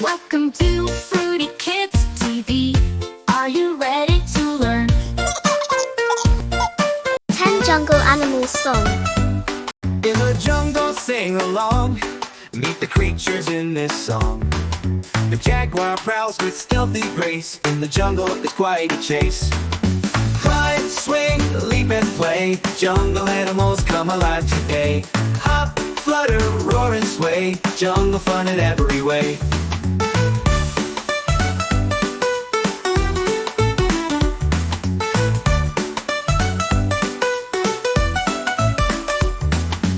Welcome to Fruity Kids TV. Are you ready to learn 10 jungle animals song. In the jungle, sing along. Meet the creatures in this song. The jaguar prowls with stealthy grace. In the jungle, it's quite a chase. Climb, swing, leap and play. Jungle animals come alive today. Hop, flutter, roar and sway. Jungle fun in every way.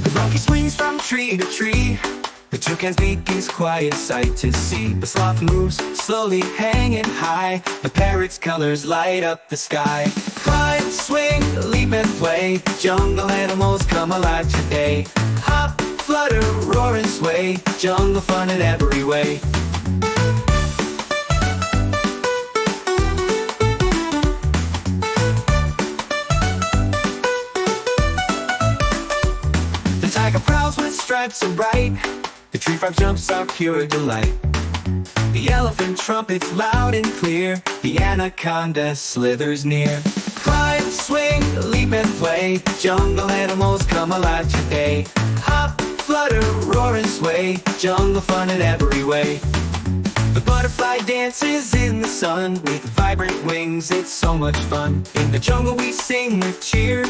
The monkey swings from tree to tree. The toucan's beak is quite a sight to see. The sloth moves slowly, hanging high. The parrot's colors light up the sky. Climb, swing, leap and play. Jungle animals come alive today. Hop, flutter, roar and sway. Jungle fun in every way. The tiger prowls with stripes so bright. The tree frog jumps are pure delight. The elephant trumpets loud and clear. The anaconda slithers near. Climb, swing, leap and play. Jungle animals come alive today. Hop, flutter, roar and sway. Jungle fun in every way. The butterfly dances in the sun. With vibrant wings, it's so much fun. In the jungle we sing with cheer.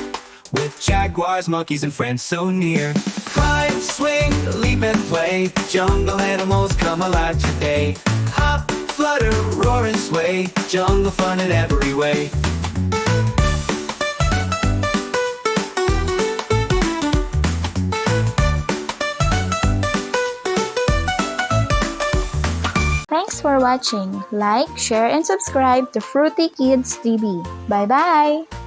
With jaguars, monkeys, and friends so near. Climb, swing, leap and play. Jungle animals come alive today. Hop, flutter, roar and sway. Jungle fun in every way. Thanks for watching. Like, share, and subscribe to Fruity Kids TV. Bye-bye!